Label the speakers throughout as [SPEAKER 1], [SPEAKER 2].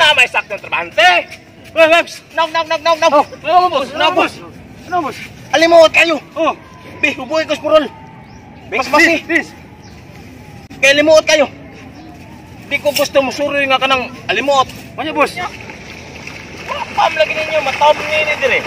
[SPEAKER 1] Na may saktong trabahante. Weps, no.
[SPEAKER 2] Oh, ano boss? Ano boss?
[SPEAKER 1] Alimuot kayo.
[SPEAKER 2] Oh,
[SPEAKER 1] Bi, bubuhay ko spurol. Mas
[SPEAKER 2] bis.
[SPEAKER 1] Kaya limuot kayo. Di ko gusto mo suroy nga ka ng alimuot.
[SPEAKER 2] Ano boss?
[SPEAKER 1] Pam lagi ninyo, matam ni dire.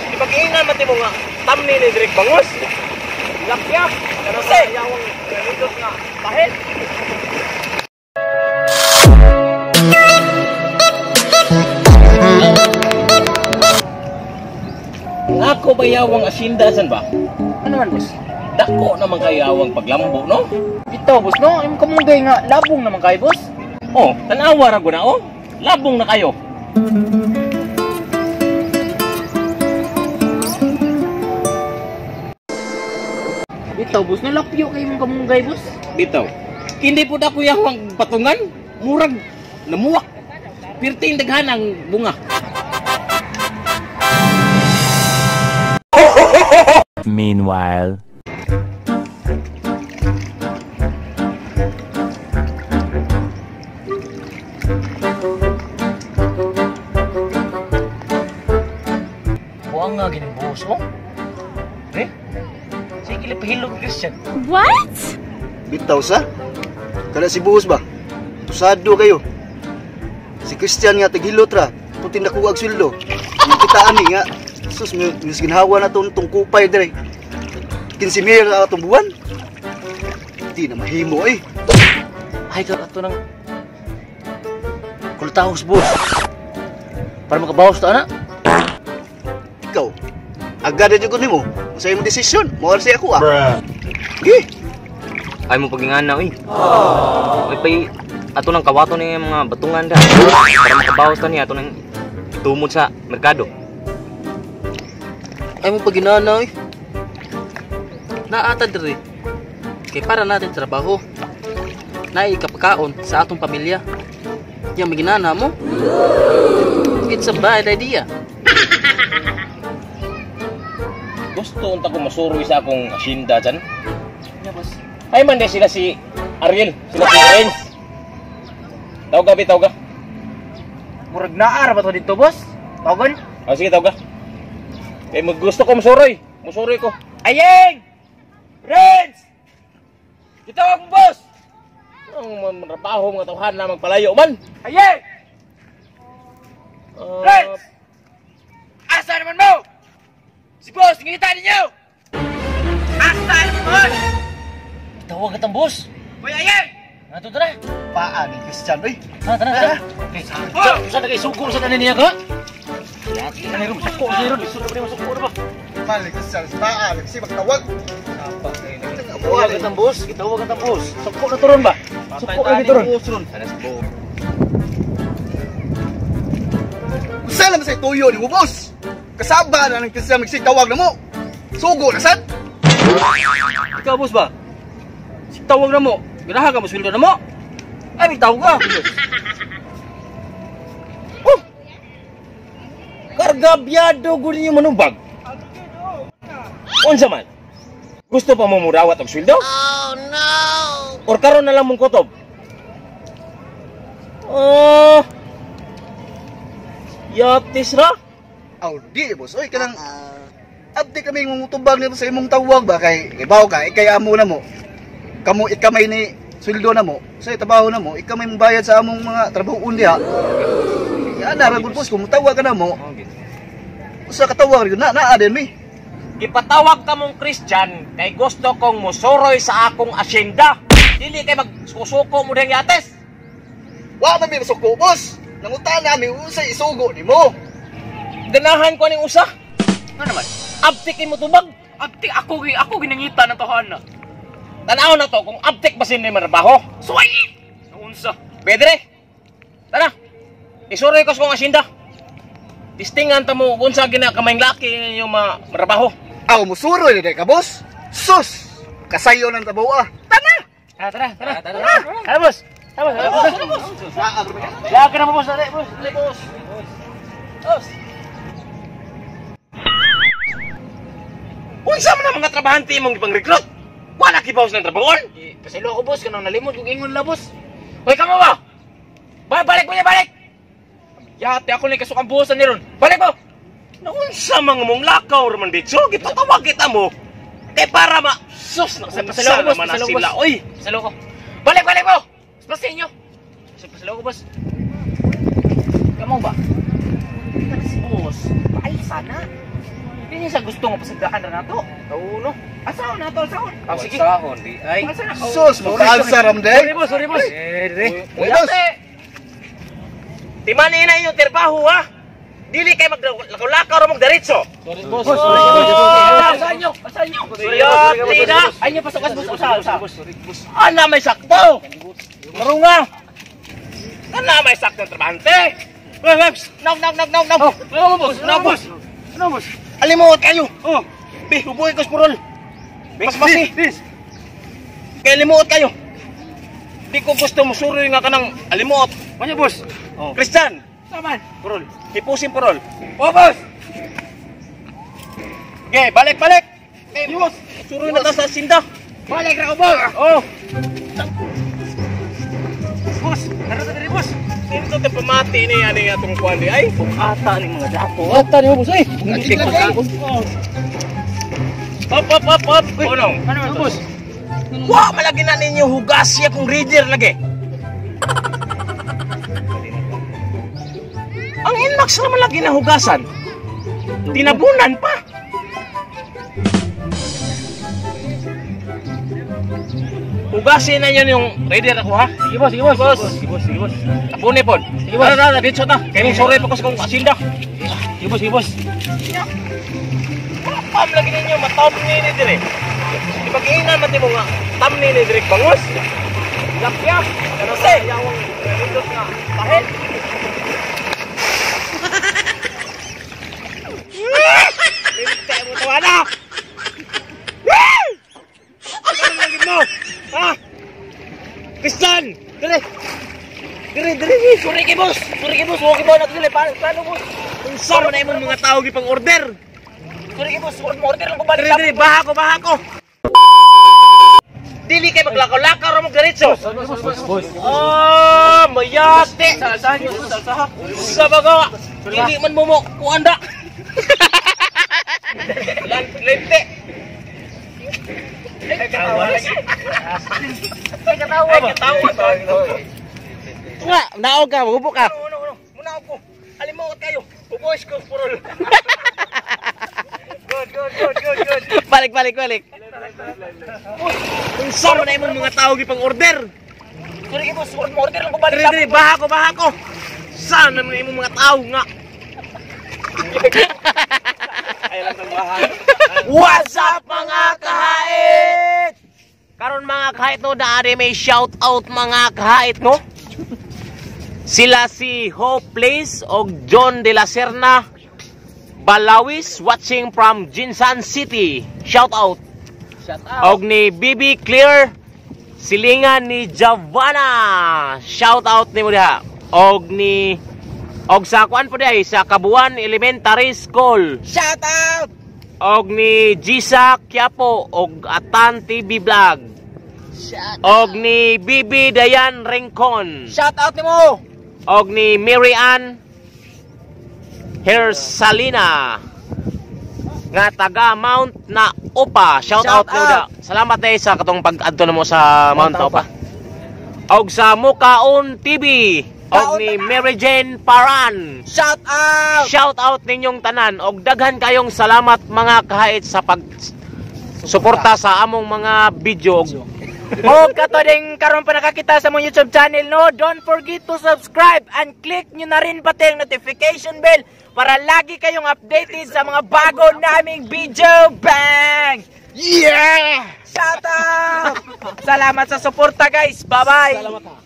[SPEAKER 1] Di pag-iingan mati mo nga, tam ni dire bangus. Lakyak. Ano sa yawang nalindot nga pahit. Ako ba yawang asinda san ba?
[SPEAKER 2] Ano man boss?
[SPEAKER 1] Dako naman kayawang paglambo, no?
[SPEAKER 2] Ito boss, no? Yung kamugay nga, labong naman kayo boss.
[SPEAKER 1] Oh, tanawa ra na oh. Labong na kayo.
[SPEAKER 2] Ito boss, nalapyo kayo yung kamugay boss.
[SPEAKER 1] Bitaw. Hindi po dako yawang patungan. Murag namuwak. Pirting daghan ang bunga.
[SPEAKER 3] Meanwhile.
[SPEAKER 1] Buang nga gining buhos mo. Eh? Sige lipahilog Christian.
[SPEAKER 4] What?
[SPEAKER 5] Bitaw sa? Kada si buhos ba? Tusado kayo. Si Christian nga taghilot ra. Putin na kuwag sweldo. Ang kitaan ni nga. Sus, mis ginhawa na itong kupay dire. 15 mil na itong buwan. Hindi na mahimo eh.
[SPEAKER 1] Ay ka ato ng kultahos boss. Para makabawas ta na.
[SPEAKER 5] Ikaw, agad na dyan mo. Masaya mo desisyon. Mawala siya ako Sige.
[SPEAKER 6] Ay mo pagingana oy. Oy pay ato nang kawato ni mga batungan da. Para makabawas ta ni ato nang tumod sa merkado.
[SPEAKER 2] Ay mo paginana eh. Naata diri. Kay para natin trabaho. Naikapakaon sa atong pamilya. Yang maginana mo? It's a bad idea.
[SPEAKER 1] Gusto unta ko masuroy sa akong asinda dyan.
[SPEAKER 2] Yeah, boss.
[SPEAKER 1] Ay man de sila si Ariel, sila si Renz. Tawag ka.
[SPEAKER 2] Murag naar ba to dito, boss? Tawagan?
[SPEAKER 1] Oh, sige, tawag ka. Kaya gusto ko masuroy. Masuroy ko.
[SPEAKER 2] Ayeng! Renz!
[SPEAKER 1] Gitawag mo, boss! Ang trabaho mga tawhan na magpalayo man.
[SPEAKER 2] Ayeng! Renz! Asa naman mo? Si boss, ngita ninyo! Asa naman, boss?
[SPEAKER 1] Tawag ka tang boss.
[SPEAKER 2] Uy, Ayeng!
[SPEAKER 1] Ato tara.
[SPEAKER 5] Paa ni Christian eh.
[SPEAKER 1] Tara. Okay, saan na kayo suko sa kanina ka? Yati na rin, suko sa rin. Suko na ba?
[SPEAKER 5] Mali Christian, sa paa. Kasi magtawag.
[SPEAKER 1] Tawag ka tang boss. Tawag ka tang boss. Suko na turon ba? Suko na turon. Sana sa buo.
[SPEAKER 5] Saan naman sa'yo tuyo ni mo, boss? Kasaba na ng Christian magsitawag na mo. Sugo na sad.
[SPEAKER 2] Ikaw, boss ba? Tawag na mo. Ganaha ka mo, sweldo na mo. Ay, may tawag ka.
[SPEAKER 1] Oh! Kargabyado ko ninyo manubag. Unsa man? Gusto pa mo murawat og sweldo? Oh no! Or karon na lang mong kutob? Yatis ra?
[SPEAKER 5] Aw, di boss. Oy, kanang abdi kami mong tubag nito sa imong tawag ba kay ibaw ka, kay amo na mo. Kamu ikamay ni sweldo na mo, sa trabaho na mo, ikamay mong bayad sa among mga trabaho diha. Yan na ra boss, kung tawag ka na mo. Usa ka tawag na din mi.
[SPEAKER 1] Gipatawag ka mong Christian kay gusto kong musuroy sa akong asyenda. Dili kay magsusuko mo ding yates.
[SPEAKER 5] Wa man mi masuko, boss. Nangutan nami usay isugo nimo.
[SPEAKER 1] Ganahan ko ning usa.
[SPEAKER 2] Ano naman?
[SPEAKER 1] Abtik mo tubag.
[SPEAKER 2] Abti, ako ginangita ng tohana.
[SPEAKER 1] Tanaw na to kung abtik ba sini marabaho.
[SPEAKER 2] Suway! Naunsa?
[SPEAKER 1] Pedre. Tara. Isuroy ko sa kong asyenda. Tistingan ta mo kung sa ginakamay laki yung marabaho.
[SPEAKER 5] Aw musuroy ni ka, boss. Sus! Kasayo ng tabaw Tana!
[SPEAKER 1] Tara. Tara, boss. Tara, boss. Laki na mo, boss. Dali, boss. Boss. Unsa man ang mga trabahante mong ipang-recruit? Wala kibaws ng trabahoon?
[SPEAKER 2] Pasaylo ako, boss. Kanang nalimot kung ingon la, boss.
[SPEAKER 1] Hoy, kamo ba? Balik mo niya, balik! Yate ako ni kasukang buhusan ni ron. Balik mo!
[SPEAKER 4] Naunsa mga mong lakaw raman dito, gipatawag kita mo. Kay para ma... Sus, nakasapasa naman na sila. Oy!
[SPEAKER 1] Pasalo ko. Balik mo! Pasin nyo. Pasalo ko, boss. Kamu ba? Si boss. Ay, sana. Hindi niya sa gusto nga pasigdaan na nato.
[SPEAKER 4] Tauno.
[SPEAKER 1] Asaon na to, asaon.
[SPEAKER 4] Sige. Sahon, di ay.
[SPEAKER 5] Sus, mukaalsa ramday.
[SPEAKER 1] Sorry, boss.
[SPEAKER 5] Uy, boss.
[SPEAKER 4] Timanin na yung trabaho ha. Dili kay maglakaw-lakaw ra magdiretso.
[SPEAKER 1] Sorry, boss. Asahan nyo.
[SPEAKER 4] Yati na.
[SPEAKER 1] Ay, nyo, pasok, boss. Usa. Ana, may sakto. Marunga.
[SPEAKER 4] Kana may saktong trabahante.
[SPEAKER 1] Nog, boss.
[SPEAKER 4] Alimuot kayo. Bi, hubuhay ko sa purol. Mas masi. Kaya limuot kayo. Di ko gusto mo suroy nga ka ng alimuot.
[SPEAKER 1] Ano, boss?
[SPEAKER 4] Christian,
[SPEAKER 1] Saman.
[SPEAKER 4] purol. Hipusin purol.
[SPEAKER 1] Boss.
[SPEAKER 4] Okay, balik. Okay, boss. Suroy na ta sa sinda.
[SPEAKER 1] Balik na ko, boss. Boss, narata na rin, boss.
[SPEAKER 4] Dito te pamati ni ani atong kuan di ay.
[SPEAKER 1] Ata ni mga dapo. Ata ni mo, boss.
[SPEAKER 4] Nagtik ko sa Up. Unong.
[SPEAKER 1] Ano, boss?
[SPEAKER 4] Wa malagi na ninyo hugas siya kung reader lagi. Ang inmax naman lagi na hugasan. Tinabunan pa. Hugasin na yun yung reader ako ha.
[SPEAKER 1] Sige, boss.
[SPEAKER 4] Tapuni po.
[SPEAKER 1] Sige, boss.
[SPEAKER 4] Dito ta. Kaya mong sorry pa ko sa kong asinda.
[SPEAKER 1] Sige, boss.
[SPEAKER 4] Pam lagi ninyo matom ni dire. Di pag-iinan mati mo nga tam ni dire bangus. Lapyap. Ano sa yawang rindot nga pahit. Linte mo tawana. Ano lagi mo? Ha? Pistan! Dire! Sorry kay boss! Huwag ibaw na tuloy. Paano boss? Kung saan na yung mga tao gipang order. Sorry kay boss, order lang ko ba? Dire, baha ko. Dili kay maglakaw-lakaw ra magdiretso.
[SPEAKER 1] Boss.
[SPEAKER 4] Mayate!
[SPEAKER 1] Salsahan nyo, salsahan.
[SPEAKER 4] Sa baga, hindi man mo kuanda. Lente! Ay, katawa ba?
[SPEAKER 1] Nga, naog ka, hubok ka.
[SPEAKER 4] Muna ako. Alimuot kayo. Uboys ko, purol. Good.
[SPEAKER 1] Balik.
[SPEAKER 4] Kung saan na yung mga tao gipang order.
[SPEAKER 1] Sorry, boss. Order lang ko ba?
[SPEAKER 4] Dire, baha ko. Saan na yung mga tao nga?
[SPEAKER 1] What's up, mga kahait?
[SPEAKER 4] Karon mga kahit no, daari may shout out mga kahit no. Sila si Hope Place o John de la Serna Balawis watching from Jinsan City. Shout out. Og ni Bibi Clear silingan ni Javana. Shout out ni mo diha. Og sa kuan po diha sa Kabuan Elementary School.
[SPEAKER 1] Shout out!
[SPEAKER 4] Og ni Gisa Quiapo og Atan TV Vlog. Og ni Bibi Dayan Rincon.
[SPEAKER 1] Shout out ni mo!
[SPEAKER 4] Og ni Mary Ann Hersalina nga taga Mount na Upa. Shout out mo da. Salamat day sa katong pag-adto namo sa Mount na Upa. Og sa Mukaon TV. Og ni Mary Jane Paran.
[SPEAKER 1] Shout out!
[SPEAKER 4] Shout out ninyong tanan og daghan kayong salamat mga kahait sa pag suporta sa among mga video.
[SPEAKER 1] O kato ding karon pa nakakita sa mong YouTube channel no, don't forget to subscribe and click nyo na rin pati ang notification bell para lagi kayong updated sa mga bago naming video. Bang! Yeah! Shout out! Salamat sa suporta guys. Bye-bye!